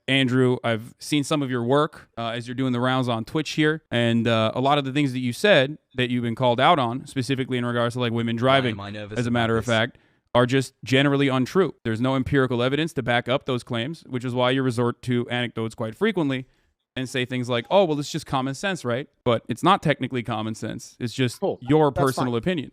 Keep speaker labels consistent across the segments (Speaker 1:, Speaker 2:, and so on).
Speaker 1: Andrew. I've seen some of your work as you're doing the rounds on Twitch here, and a lot of the things that you said that you've been called out on, specifically in regards to like women driving, as a matter of fact, are just generally untrue. There's no empirical evidence to back up those claims, which is why you resort to anecdotes quite frequently and say things like, oh, well, it's just common sense, right? But it's not technically common sense. It's just your personal opinion.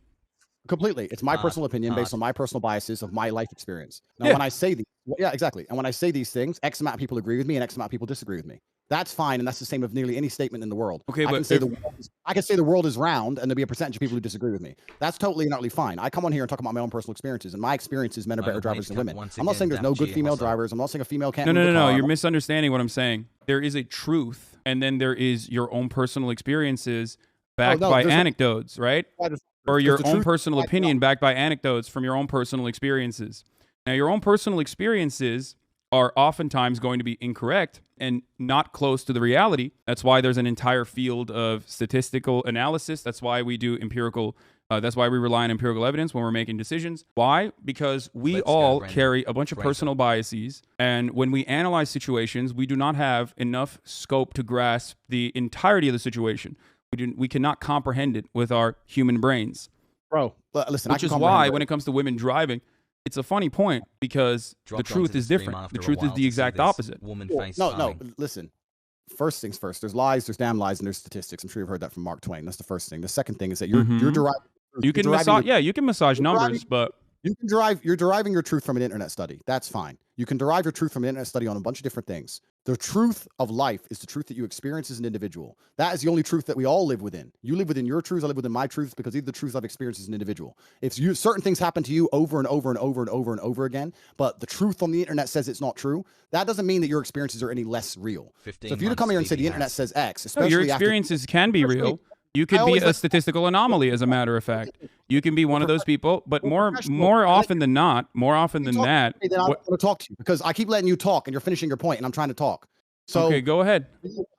Speaker 2: Completely. It's my personal opinion based on my personal biases of my life experience. Now, when I say these, exactly. And when I say these things, X amount of people agree with me and X amount of people disagree with me. That's fine, and that's the same with nearly any statement in the world.
Speaker 1: Okay,
Speaker 2: I can say the world is round, and there'll be a percentage of people who disagree with me. That's totally and utterly fine. I come on here and talk about my own personal experiences, and my experience is men are better drivers than women. I'm not saying there's no good female drivers. I'm not saying a female can't.
Speaker 1: No. You're misunderstanding what I'm saying. There is a truth, and then there is your own personal experiences backed by anecdotes, right? Or your own personal opinion backed by anecdotes from your own personal experiences. Now, your own personal experiences are oftentimes going to be incorrect and not close to the reality. That's why there's an entire field of statistical analysis. That's why we do empirical. That's why we rely on empirical evidence when we're making decisions. Why? Because we all carry a bunch of personal biases. And when we analyze situations, we do not have enough scope to grasp the entirety of the situation. We cannot comprehend it with our human brains.
Speaker 2: Bro, listen.
Speaker 1: Which is why when it comes to women driving, it's a funny point because the truth is different. The truth is the exact opposite.
Speaker 2: No, listen. First things first. There's lies, there's damn lies, and there's statistics. I'm sure you've heard that from Mark Twain. That's the first thing. The second thing is that you're deriving.
Speaker 1: You can massage numbers, but
Speaker 2: you're deriving your truth from an internet study. That's fine. You can derive your truth from an internet study on a bunch of different things. The truth of life is the truth that you experience as an individual. That is the only truth that we all live within. You live within your truths, I live within my truths, because these are the truths I've experienced as an individual. If certain things happen to you over and over and over and over and over again, but the truth on the internet says it's not true, that doesn't mean that your experiences are any less real. So if you come here and say the internet says X, especially
Speaker 1: your experiences can be real. You could be a statistical anomaly, as a matter of fact. You can be one of those people, but more often than that, I want
Speaker 2: to talk to you because I keep letting you talk and you're finishing your point and I'm trying to talk. So
Speaker 1: okay, go ahead.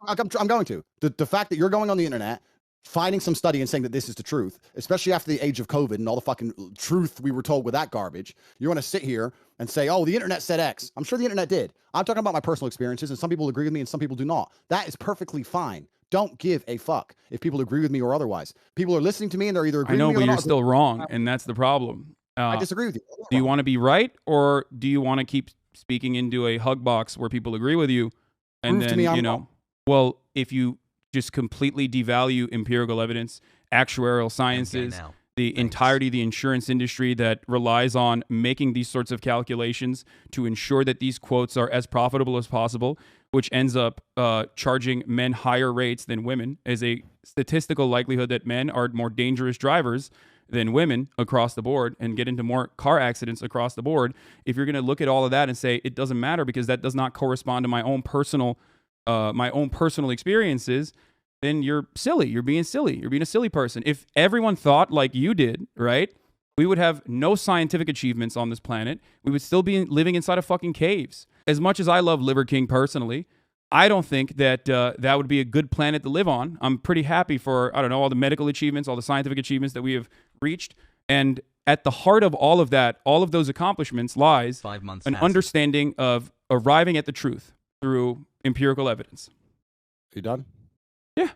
Speaker 2: I'm going to. The fact that you're going on the internet, finding some study and saying that this is the truth, especially after the age of COVID and all the fucking truth we were told with that garbage, you want to sit here and say, oh, the internet said X. I'm sure the internet did. I'm talking about my personal experiences, and some people agree with me and some people do not. That is perfectly fine. Don't give a fuck if people agree with me or otherwise. People are listening to me and they're either agreeing with me or not.
Speaker 1: I know, but you're still wrong, and that's the problem.
Speaker 2: I disagree with you.
Speaker 1: Do you want to be right, or do you want to keep speaking into a hug box where people agree with you? And
Speaker 2: Prove
Speaker 1: then,
Speaker 2: to me I'm wrong.
Speaker 1: Well, if you just completely devalue empirical evidence, actuarial sciences, the entirety of the insurance industry that relies on making these sorts of calculations to ensure that these quotes are as profitable as possible, which ends up charging men higher rates than women, is a statistical likelihood that men are more dangerous drivers than women across the board and get into more car accidents across the board. If you're going to look at all of that and say it doesn't matter because that does not correspond to my own personal experiences, then you're silly. You're being silly. You're being a silly person. If everyone thought like you did, right, we would have no scientific achievements on this planet. We would still be living inside of fucking caves. As much as I love Liver King personally, I don't think that that would be a good planet to live on. I'm pretty happy for, all the medical achievements, all the scientific achievements that we have reached. And at the heart of all of that, all of those accomplishments lies an understanding of arriving at the truth through empirical evidence.
Speaker 2: You done?
Speaker 1: Yeah.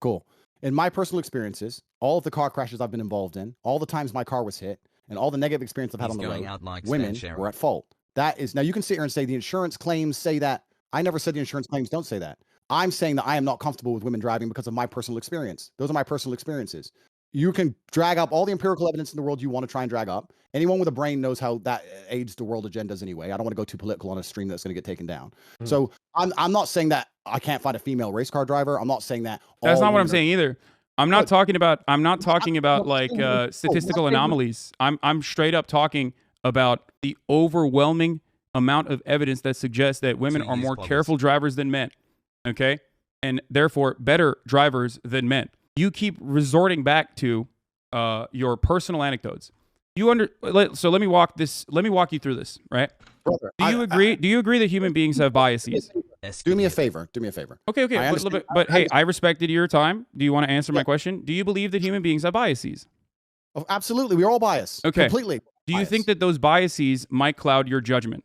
Speaker 2: Cool. In my personal experiences, all of the car crashes I've been involved in, all the times my car was hit, and all the negative experience I've had on the road, women were at fault. That is, now you can sit here and say the insurance claims say that. I never said the insurance claims don't say that. I'm saying that I am not comfortable with women driving because of my personal experience. Those are my personal experiences. You can drag up all the empirical evidence in the world you want to try and drag up. Anyone with a brain knows how that aids the world agendas anyway. I don't want to go too political on a stream that's going to get taken down. So I'm not saying that I can't find a female race car driver. I'm not saying that.
Speaker 1: That's not what I'm saying either. I'm not talking about like statistical anomalies. I'm straight up talking about the overwhelming amount of evidence that suggests that women are more careful drivers than men. Okay? And therefore better drivers than men. You keep resorting back to your personal anecdotes. So let me walk you through this, right?
Speaker 2: Brother,
Speaker 1: do you agree that human beings have biases?
Speaker 2: Do me a favor.
Speaker 1: Okay. But hey, I respected your time. Do you want to answer my question? Do you believe that human beings have biases?
Speaker 2: Oh, absolutely. We're all biased.
Speaker 1: Okay.
Speaker 2: Completely.
Speaker 1: Do you think that those biases might cloud your judgment?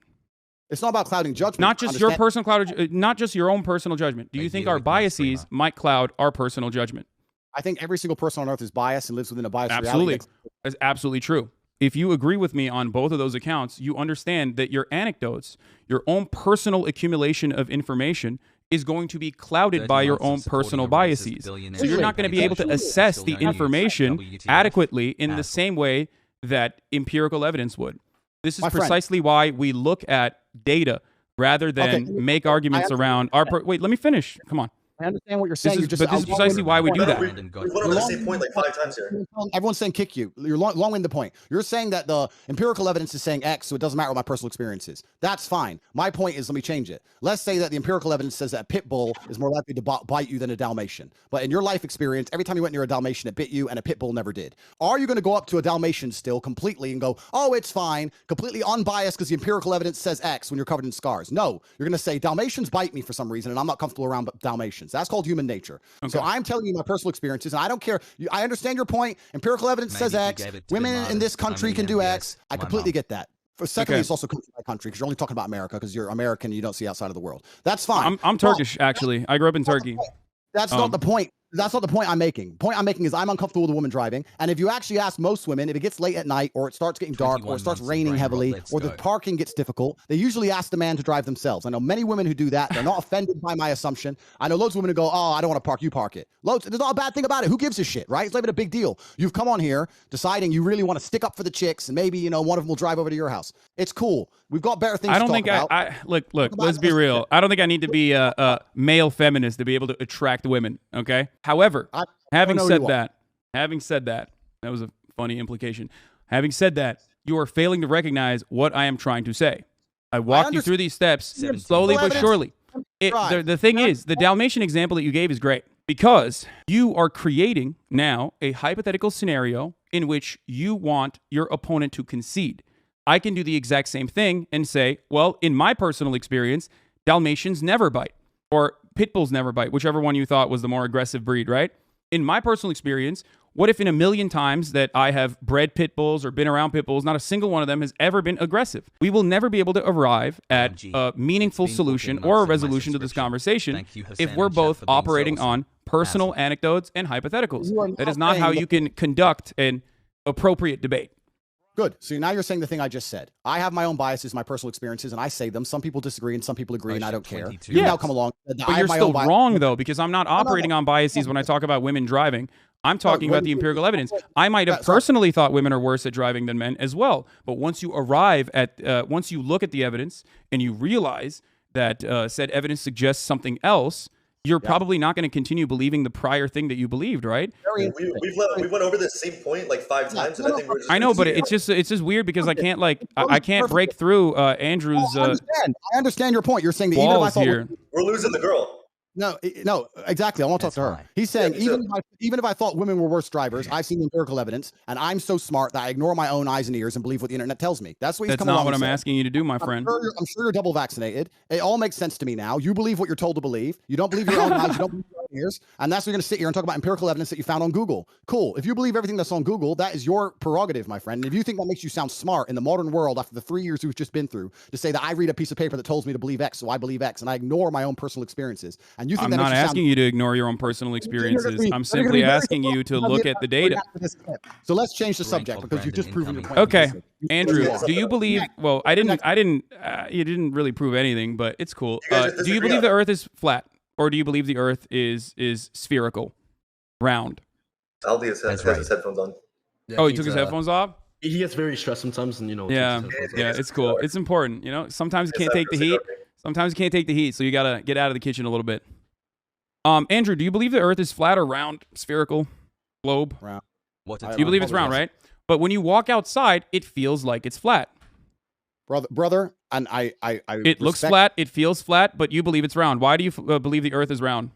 Speaker 2: It's not about clouding judgment.
Speaker 1: Not just your personal not just your own personal judgment. Do you think our biases might cloud our personal judgment?
Speaker 2: I think every single person on earth is biased and lives within a biased
Speaker 1: reality.
Speaker 2: Absolutely.
Speaker 1: That's absolutely true. If you agree with me on both of those accounts, you understand that your anecdotes, your own personal accumulation of information, is going to be clouded by your own personal biases. So you're not going to be able to assess the information adequately in the same way that empirical evidence would. This is precisely why we look at data rather than make arguments around our... Wait, let me finish. Come on.
Speaker 2: I understand what you're saying.
Speaker 1: But this is precisely why we do that.
Speaker 3: We went over the same point like 5 times here.
Speaker 2: Everyone's saying kick you. You're long-winded the point. You're saying that the empirical evidence is saying X, so it doesn't matter what my personal experience is. That's fine. My point is, let me change it. Let's say that the empirical evidence says that a pit bull is more likely to bite you than a Dalmatian. But in your life experience, every time you went near a Dalmatian, it bit you, and a pit bull never did. Are you going to go up to a Dalmatian still completely and go, oh, it's fine, completely unbiased because the empirical evidence says X when you're covered in scars? No. You're going to say Dalmatians bite me for some reason, and I'm not comfortable around Dalmatians. That's called human nature. Okay. So I'm telling you my personal experiences, and I don't care. I understand your point. Empirical evidence says X. Women in this country can do X. I completely get that. Secondly, it's also country by country because you're only talking about America because you're American and you don't see outside of the world. That's fine.
Speaker 1: I'm Turkish, actually. I grew up in Turkey.
Speaker 2: That's not the point. That's not the point I'm making. The point I'm making is I'm uncomfortable with a woman driving. And if you actually ask most women, if it gets late at night or it starts getting dark or it starts raining heavily or the parking gets difficult, they usually ask the man to drive themselves. I know many women who do that. They're not offended by my assumption. I know loads of women who go, oh, I don't want to park. You park it. Loads. There's not a bad thing about it. Who gives a shit, right? It's not even a big deal. You've come on here deciding you really want to stick up for the chicks and maybe, one of them will drive over to your house. It's cool. We've got better things to talk about.
Speaker 1: Look, let's be real. I don't think I need to be a male feminist to be able to attract women, okay? However, having said that, that was a funny implication. Having said that, you are failing to recognize what I am trying to say. I walked you through these steps slowly but surely. The thing is, the Dalmatian example that you gave is great because you are creating now a hypothetical scenario in which you want your opponent to concede. I can do the exact same thing and say, well, in my personal experience, Dalmatians never bite, or pit bulls never bite, whichever one you thought was the more aggressive breed, right? In my personal experience, what if in a million times that I have bred pit bulls or been around pit bulls, not a single one of them has ever been aggressive? We will never be able to arrive at a meaningful solution or a resolution to this conversation if we're both operating on personal anecdotes and hypotheticals. That is not how you can conduct an appropriate debate.
Speaker 2: Good. So now you're saying the thing I just said. I have my own biases, my personal experiences, and I say them. Some people disagree and some people agree, and I don't care. You now come along.
Speaker 1: But you're still wrong, though, because I'm not operating on biases when I talk about women driving. I'm talking about the empirical evidence. I might have personally thought women are worse at driving than men as well. But once you arrive at, once you look at the evidence and you realize that said evidence suggests something else, you're probably not going to continue believing the prior thing that you believed, right?
Speaker 3: We went over this same point like 5 times, and I think we're just.
Speaker 1: I know, but it's just weird because I can't I can't break through Andrew's.
Speaker 2: I understand your point. You're saying that even if I thought
Speaker 3: we're losing the girl.
Speaker 2: No, exactly. I want to talk to her. He's saying even if I thought women were worse drivers, I've seen empirical evidence, and I'm so smart that I ignore my own eyes and ears and believe what the internet tells me. That's what he's coming along.
Speaker 1: That's not what I'm asking you to do, my friend.
Speaker 2: I'm sure you're double vaccinated. It all makes sense to me now. You believe what you're told to believe. You don't believe your own eyes. You don't believe your own ears. And that's what you're going to sit here and talk about empirical evidence that you found on Google. Cool. If you believe everything that's on Google, that is your prerogative, my friend. And if you think that makes you sound smart in the modern world after the 3 years we've just been through, to say that I read a piece of paper that tells me to believe X, so I believe X, and I ignore my own personal experiences, and you think that makes you sound
Speaker 1: you to ignore your own personal experiences. I'm simply asking you to look at the data.
Speaker 2: So let's change the subject because you've just proven your point.
Speaker 1: Okay, Andrew, do you believe? Well, you didn't really prove anything, but it's cool. Do you believe the Earth is flat, or do you believe the Earth is spherical, round?
Speaker 3: Aldi has his headphones on.
Speaker 1: Oh, he took his headphones off.
Speaker 4: He gets very stressed sometimes, and
Speaker 1: Yeah, it's cool. It's important. Sometimes you can't take the heat. Sometimes you can't take the heat, so you gotta get out of the kitchen a little bit. Andrew, do you believe the Earth is flat or round, spherical, globe?
Speaker 2: Round.
Speaker 1: You believe it's round, right? But when you walk outside, it feels like it's flat.
Speaker 2: Brother, and I
Speaker 1: it looks flat, it feels flat, but you believe it's round. Why do you believe the Earth is round?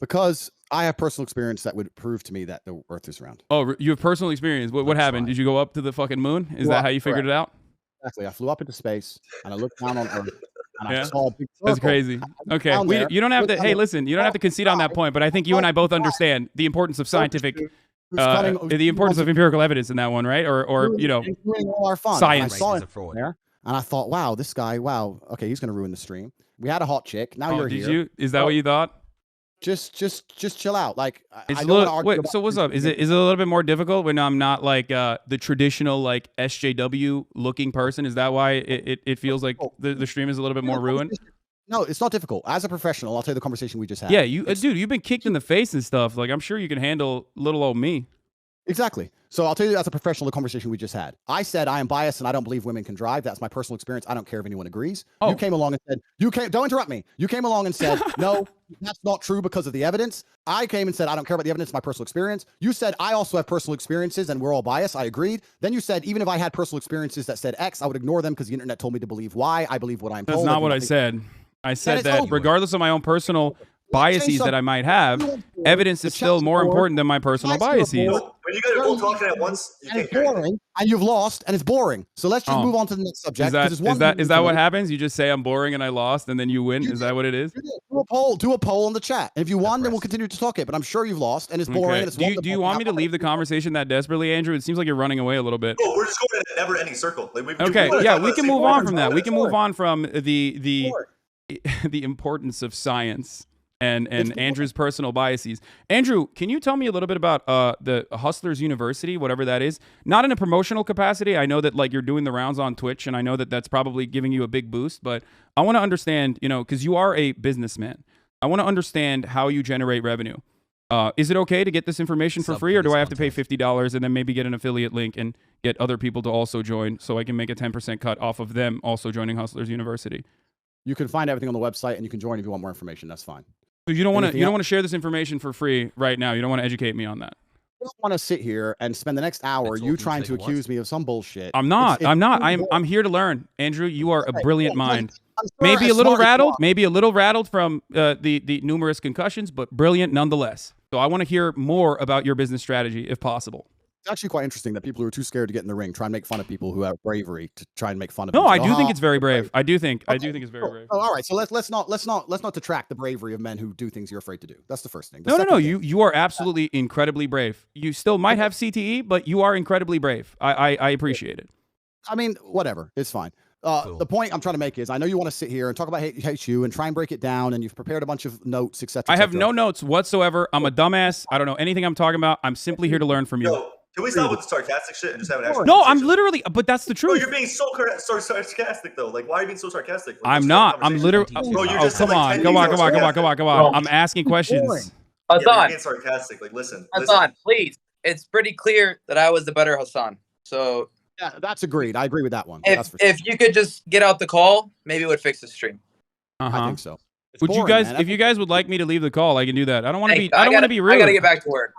Speaker 2: Because I have personal experience that would prove to me that the Earth is round.
Speaker 1: Oh, you have personal experience. What happened? Did you go up to the fucking moon? Is that how you figured it out?
Speaker 2: Exactly. I flew up into space and I looked down on Earth. And I saw a big circle.
Speaker 1: That's crazy. Okay, you don't have to. Hey, listen, you don't have to concede on that point, but I think you and I both understand the importance of scientific, the importance of empirical evidence in that one, right? Or
Speaker 2: all our fun.
Speaker 1: Science.
Speaker 2: I saw it there, And I thought, wow, this guy, wow, okay, he's gonna ruin the stream. We had a hot chick. Now you're here.
Speaker 1: Is that what you thought?
Speaker 2: Just chill out. Like,
Speaker 1: wait, so what's up? Is it a little bit more difficult when I'm not like the traditional like SJW looking person? Is that why it feels like the stream is a little bit more ruined?
Speaker 2: No, it's not difficult. As a professional, I'll tell you the conversation we just had.
Speaker 1: Yeah, dude, you've been kicked in the face and stuff. Like, I'm sure you can handle little old me.
Speaker 2: Exactly. So I'll tell you as a professional, the conversation we just had. I said I am biased and I don't believe women can drive. That's my personal experience. I don't care if anyone agrees. Oh. You came along and said, don't interrupt me. You came along and said, no, that's not true because of the evidence. I came and said, I don't care about the evidence, it's my personal experience. You said, I also have personal experiences and we're all biased. I agreed. Then you said, even if I had personal experiences that said X, I would ignore them because the internet told me to believe Y. I believe what I'm told.
Speaker 1: That's not what I said. I said that regardless of my own personal biases that I might have, evidence is still more important than my personal biases.
Speaker 3: When you guys are both talking at once, you can't hear
Speaker 2: boring, and you've lost, and it's boring. So let's just move on to the next subject.
Speaker 1: Is that what happens? You just say I'm boring and I lost, and then you win? Is that what it is?
Speaker 2: Do a poll on the chat. And if you won, then we'll continue to talk it. But I'm sure you've lost, and it's boring.
Speaker 1: Okay.
Speaker 2: And
Speaker 1: do you want me to leave the conversation that desperately, Andrew? It seems like you're running away a little bit.
Speaker 3: Oh, we're just going in a never-ending circle. Like, we
Speaker 1: can move on from that. We can move on from the importance of science and Andrew's personal biases. Andrew, can you tell me a little bit about the Hustlers University, whatever that is? Not in a promotional capacity. I know that like you're doing the rounds on Twitch, and I know that that's probably giving you a big boost. But I want to understand, because you are a businessman. I want to understand how you generate revenue. Is it okay to get this information for free, or do I have to pay $50 and then maybe get an affiliate link and get other people to also join so I can make a 10% cut off of them also joining Hustlers University?
Speaker 2: You can find everything on the website, and you can join if you want more information. That's fine.
Speaker 1: So you don't want to share this information for free right now. You don't want to educate me on that.
Speaker 2: I don't want to sit here and spend the next hour trying to accuse me of some bullshit.
Speaker 1: I'm not. I'm here to learn. Andrew, you are a brilliant mind. Maybe a little rattled from the numerous concussions, but brilliant nonetheless. So I want to hear more about your business strategy if possible.
Speaker 2: It's actually quite interesting that people who are too scared to get in the ring try and make fun of people who have bravery to try and make fun of.
Speaker 1: No, I do think it's very brave. I do think it's very brave.
Speaker 2: Oh, all right. So let's not detract the bravery of men who do things you're afraid to do. That's the first thing.
Speaker 1: No. You are absolutely incredibly brave. You still might have CTE, but you are incredibly brave. I appreciate it.
Speaker 2: I mean, whatever. It's fine. The point I'm trying to make is I know you want to sit here and talk about hate you and try and break it down, and you've prepared a bunch of notes, etc.
Speaker 1: I have no notes whatsoever. I'm a dumbass. I don't know anything I'm talking about. I'm simply here to learn from you.
Speaker 3: Can we stop with the sarcastic shit and just have an actual
Speaker 1: No, I'm literally, but that's the truth.
Speaker 3: You're being so sarcastic though. Like, why are you being so sarcastic?
Speaker 1: I'm not. I'm literally.
Speaker 3: Bro, you're just
Speaker 1: come on. I'm asking questions.
Speaker 3: Hasan, you're being sarcastic. Like, listen.
Speaker 5: Hasan, please. It's pretty clear that I was the better Hasan. So.
Speaker 2: Yeah, that's agreed. I agree with that one.
Speaker 5: If you could just get out the call, maybe it would fix the stream.
Speaker 2: I think so.
Speaker 1: If you guys would like me to leave the call, I can do that. I don't want to be. I don't want to be rude.
Speaker 5: I gotta get back to work.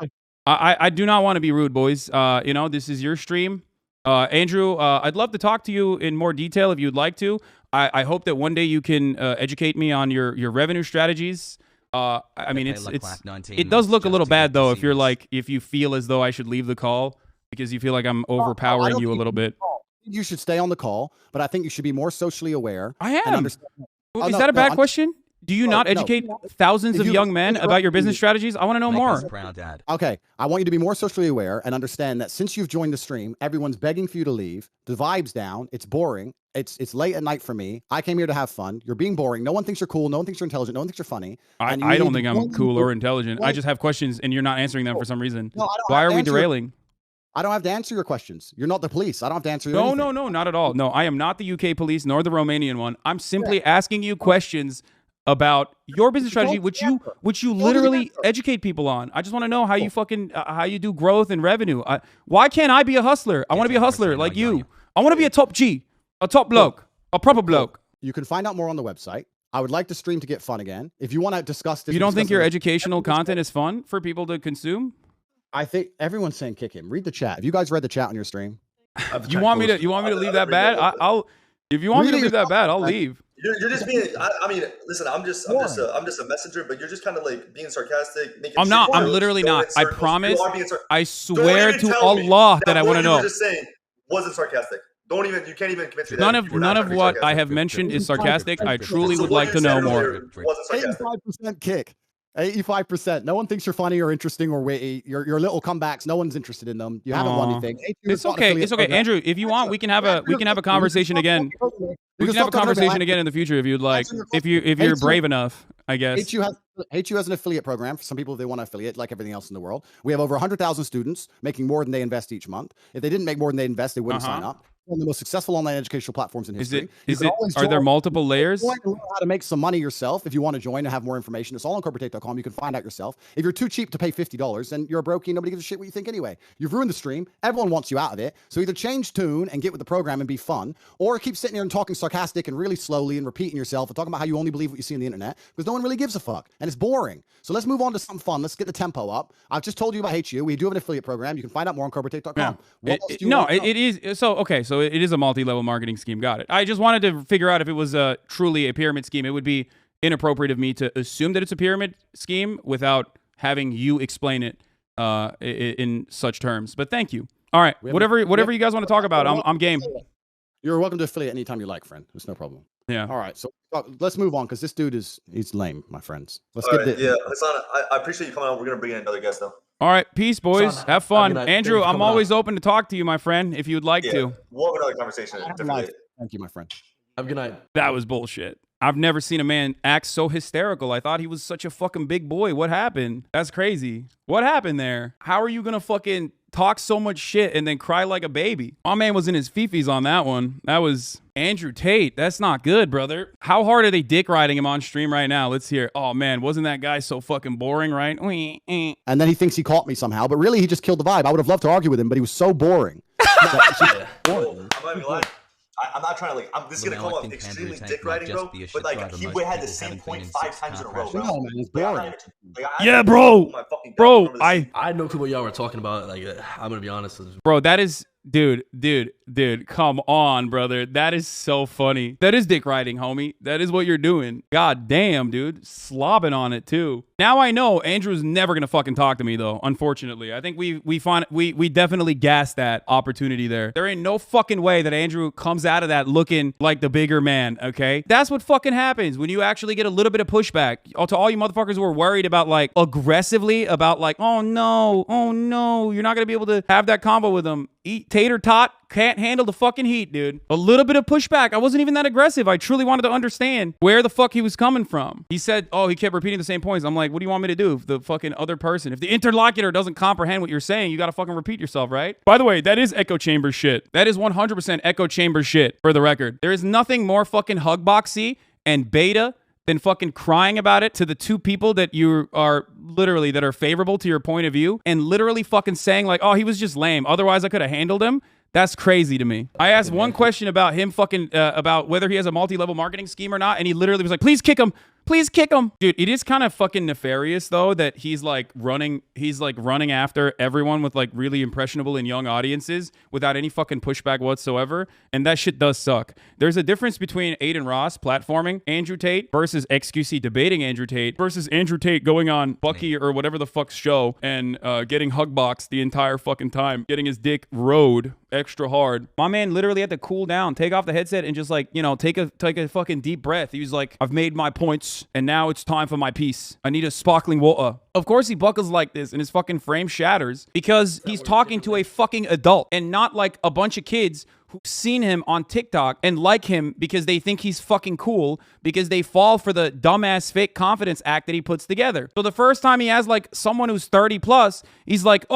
Speaker 1: I do not want to be rude, boys. This is your stream. Andrew, I'd love to talk to you in more detail if you'd like to. I hope that one day you can educate me on your revenue strategies. I mean, it does look a little bad though if you feel as though I should leave the call because you feel like I'm overpowering you a little bit.
Speaker 2: You should stay on the call, but I think you should be more socially aware.
Speaker 1: I am. Is that a bad question? Do you not educate thousands of young men about your business strategies? I want to know more.
Speaker 2: Okay. I want you to be more socially aware and understand that since you've joined the stream, everyone's begging for you to leave. The vibe's down. It's boring. It's late at night for me. I came here to have fun. You're being boring. No one thinks you're cool. No one thinks you're intelligent. No one thinks you're funny.
Speaker 1: I don't think I'm cool or intelligent. I just have questions and you're not answering them for some reason. Why are we derailing?
Speaker 2: I don't have to answer your questions. You're not the police. I don't have to answer your
Speaker 1: No, not at all. No, I am not the UK police nor the Romanian one. I'm simply asking you questions about your business strategy, which you literally educate people on. I just want to know how you how you do growth and revenue. Why can't I be a hustler? I want to be a hustler like you. I want to be a top G, a top bloke, a proper bloke.
Speaker 2: You can find out more on the website. I would like the stream to get fun again. If you want to discuss this,
Speaker 1: you don't think your educational content is fun for people to consume?
Speaker 2: I think everyone's saying kick him. Read the chat. Have you guys read the chat on your stream?
Speaker 1: You want me to leave that bad? If you want me to leave that bad, I'll leave.
Speaker 3: You're just being. I mean, listen. I'm just a messenger, but you're just kind of like being sarcastic.
Speaker 1: I'm not. I'm literally not. I promise. I swear to Allah that I want to know.
Speaker 3: Just saying, wasn't sarcastic. Don't even. You can't even convince me.
Speaker 1: None of what I have mentioned is sarcastic. I truly would like to know more.
Speaker 2: 85% kick. 85%. No one thinks you're funny or interesting or witty. Your little comebacks, no one's interested in them. You haven't won anything.
Speaker 1: It's okay. It's okay, Andrew. If you want, we can have a conversation again. We can have a conversation again in the future if you'd like. If you're brave enough, I guess.
Speaker 2: HU has an affiliate program for some people if they want to affiliate, like everything else in the world. We have over 100,000 students making more than they invest each month. If they didn't make more than they invest, they wouldn't sign up. One of the most successful online educational platforms in history.
Speaker 1: Are there multiple layers?
Speaker 2: Learn how to make some money yourself. If you want to join and have more information, it's all on corporatate.com. You can find out yourself. If you're too cheap to pay $50, then you're a brokey. Nobody gives a shit what you think anyway. You've ruined the stream. Everyone wants you out of it. So either change tune and get with the program and be fun, or keep sitting here and talking sarcastic and really slowly and repeating yourself and talking about how you only believe what you see on the internet because no one really gives a fuck and it's boring. So let's move on to something fun. Let's get the tempo up. I've just told you about HU. We do have an affiliate program. You can find out more on corporatate.com.
Speaker 1: Yeah. It is. So it is a multi-level marketing scheme. Got it. I just wanted to figure out if it was truly a pyramid scheme. It would be inappropriate of me to assume that it's a pyramid scheme without having you explain it in such terms. But thank you. All right. Whatever you guys want to talk about, I'm game.
Speaker 2: You're welcome to affiliate anytime you like, friend. There's no problem.
Speaker 1: Yeah.
Speaker 2: All right. So let's move on because this dude he's lame, my friends. Let's
Speaker 3: get this. Yeah, Hasan, I appreciate you coming on. We're gonna bring in another guest though.
Speaker 1: All right, peace, boys. Hasan, have fun. Andrew, I'm always open to talk to you, my friend, if you'd like to.
Speaker 3: We'll have another conversation.
Speaker 2: Thank you, my friend.
Speaker 4: Have a good night.
Speaker 1: That was bullshit. I've never seen a man act so hysterical. I thought he was such a fucking big boy. What happened? That's crazy. What happened there? How are you gonna fucking talk so much shit and then cry like a baby? My man was in his fifis on that one. That was Andrew Tate. That's not good, brother. How hard are they dick riding him on stream right now? Let's hear. Oh man, wasn't that guy so fucking boring, right?
Speaker 2: And then he thinks he caught me somehow, but really he just killed the vibe. I would have loved to argue with him, but he was so boring.
Speaker 3: I'm not even lying. I'm not trying to this is gonna come up extremely dick riding, bro. But he had the same point 5 times in a row, bro.
Speaker 2: No, man, it's boring.
Speaker 1: Yeah, bro.
Speaker 4: I know what y'all were talking about. I'm gonna be honest.
Speaker 1: Bro, that is, dude, come on, brother. That is so funny. That is dick riding, homie. That is what you're doing. God damn, dude. Slobbing on it too. Now I know Andrew's never gonna fucking talk to me though, unfortunately. I think we definitely gassed that opportunity there. There ain't no fucking way that Andrew comes out of that looking like the bigger man, okay? That's what fucking happens when you actually get a little bit of pushback. To all you motherfuckers who were worried about aggressively about oh no, you're not gonna be able to have that combo with him. Tate or Tot can't handle the fucking heat, dude. A little bit of pushback. I wasn't even that aggressive. I truly wanted to understand where the fuck he was coming from. He said, he kept repeating the same points. I'm like, what do you want me to do? If the fucking other person, if the interlocutor doesn't comprehend what you're saying, you gotta fucking repeat yourself, right? By the way, that is echo chamber shit. That is 100% echo chamber shit, for the record. There is nothing more fucking hugboxy and beta than fucking crying about it to the two people that you are literally that are favorable to your point of view and literally fucking saying oh, he was just lame. Otherwise I could have handled him. That's crazy to me. I asked one question about him fucking, about whether he has a multi-level marketing scheme or not. And he literally was like, please kick him. Please kick him. Dude, it is kind of fucking nefarious though that he's running after everyone with really impressionable and young audiences without any fucking pushback whatsoever. And that shit does suck. There's a difference between Aiden Ross platforming Andrew Tate versus XQC debating Andrew Tate versus Andrew Tate going on Bucky or whatever the fuck's show and getting hugboxed the entire fucking time, getting his dick rode extra hard. My man literally had to cool down, take off the headset and just take a fucking deep breath. He was like, I've made my points and now it's time for my piece. I need a sparkling water. Of course he buckles like this and his fucking frame shatters because he's talking to a fucking adult and not a bunch of kids who've seen him on TikTok and like him because they think he's fucking cool because they fall for the dumbass fake confidence act that he puts together. So the first time he has someone who's 30 plus, he's like,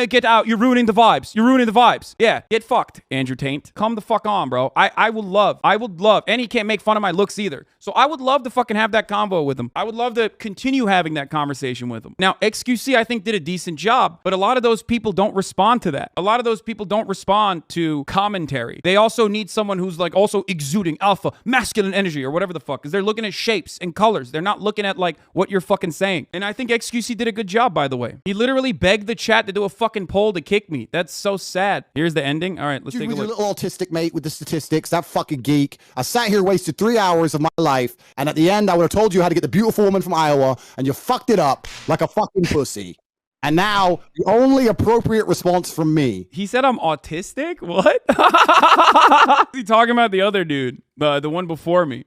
Speaker 1: get out. You're ruining the vibes. You're ruining the vibes. Yeah, get fucked, Andrew Tate. Come the fuck on, bro. I would love, and he can't make fun of my looks either. So I would love to fucking have that convo with him. I would love to continue having that conversation with him. Now, XQC, I think, did a decent job, but a lot of those people don't respond to that. A lot of those people don't respond to commentary. They also need someone who's also exuding alpha, masculine energy or whatever the fuck, because they're looking at shapes and colors. They're not looking at what you're fucking saying. And I think XQC did a good job, by the way. He literally begged the chat to do a fucking poll to kick me. That's so sad. Here's the ending. All right, let's take a look.
Speaker 2: You're a little autistic, mate, with the statistics. That fucking geek. I sat here, wasted 3 hours of my life, and at the end, I would have told you how to get the beautiful woman from Iowa, and you fucked it up like a fucking pussy. And now, the only appropriate response from me.
Speaker 1: He said I'm autistic? What? Is he talking about the other dude? The one before me?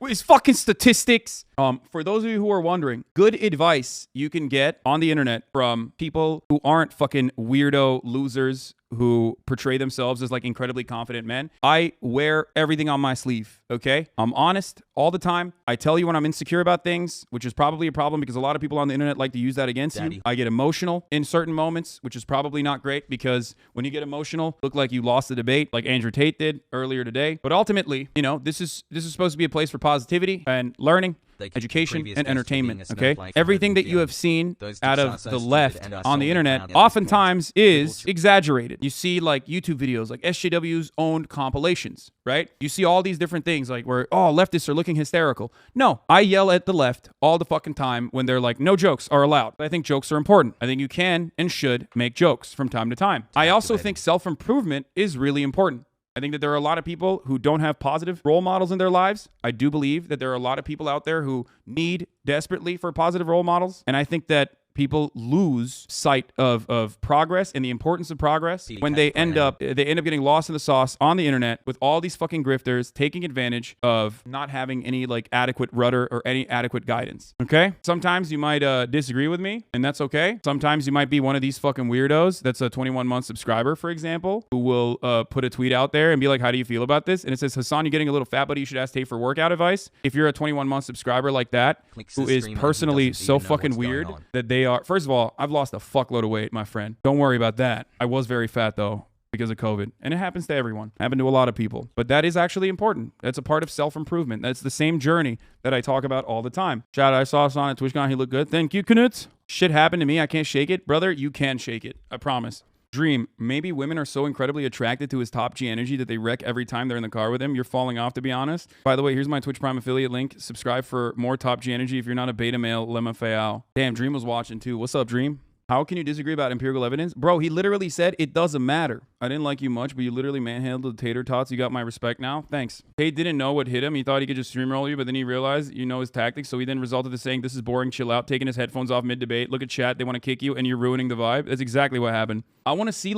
Speaker 1: His fucking statistics. For those of you who are wondering, good advice you can get on the internet from people who aren't fucking weirdo losers who portray themselves as like incredibly confident men. I wear everything on my sleeve, okay? I'm honest all the time. I tell you when I'm insecure about things, which is probably a problem because a lot of people on the internet like to use that against you. I get emotional in certain moments, which is probably not great because when you get emotional, look like you lost the debate like Andrew Tate did earlier today. But ultimately, you know, this is supposed to be a place for positivity and learning, education, and entertainment, okay? Everything that you have seen out of the left on the internet oftentimes is exaggerated. You see like YouTube videos, like SJW's owned compilations, right? You see all these different things like where, oh, leftists are looking hysterical. No, I yell at the left all the fucking time when they're like, no jokes are allowed. I think jokes are important. I think you can and should make jokes from time to time. I also think self-improvement is really important. I think that there are a lot of people who don't have positive role models in their lives. I do believe that there are a lot of people out there who need desperately for positive role models. And I think that people lose sight of progress and the importance of progress when they end up getting lost in the sauce on the internet with all these fucking grifters taking advantage of not having any like adequate rudder or any adequate guidance. Okay? Sometimes you might disagree with me, and that's okay. Sometimes you might be one of these fucking weirdos that's a 21-month subscriber, for example, who will put a tweet out there and be like, how do you feel about this? And it says, Hasan, you're getting a little fat, buddy. You should ask Tate for workout advice. If you're a 21-month subscriber like that, who is personally so fucking weird that they are, first of all, I've lost a fuckload of weight, my friend. Don't worry about that. I was very fat though because of COVID, and it happens to everyone. It happened to a lot of people, but that is actually important. That's a part of self-improvement. That's the same journey that I talk about all the time. Shout out, I saw Hasan at TwitchCon. He looked good. Thank you, Knut. Shit happened to me. I can't shake it. Brother, you can shake it. I promise. Dream, maybe women are so incredibly attracted to his top G energy that they wreck every time they're in the car with him. You're falling off, to be honest. By the way, here's my Twitch Prime affiliate link. Subscribe for more top G energy. If you're not a beta male, Lema Fayal. Damn, Dream was watching too. What's up, Dream? How can you disagree about empirical evidence? Bro, he literally said it doesn't matter. I didn't like you much, but you literally manhandled the tater tots. You got my respect now. Thanks. Tate didn't know what hit him. He thought he could just streamroll you, but then he realized you know his tactics. So he then resulted to saying, this is boring, chill out, taking his headphones off mid-debate. Look at chat. They want to kick you, and you're ruining the vibe. That's exactly what happened. I want to see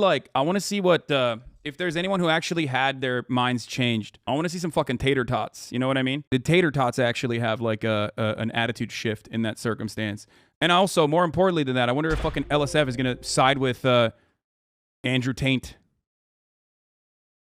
Speaker 1: what, if there's anyone who actually had their minds changed. I want to see some fucking tater tots. You know what I mean? Did tater tots actually have like an attitude shift in that circumstance? And also, more importantly than that, I wonder if fucking LSF is going to side with Andrew Tate.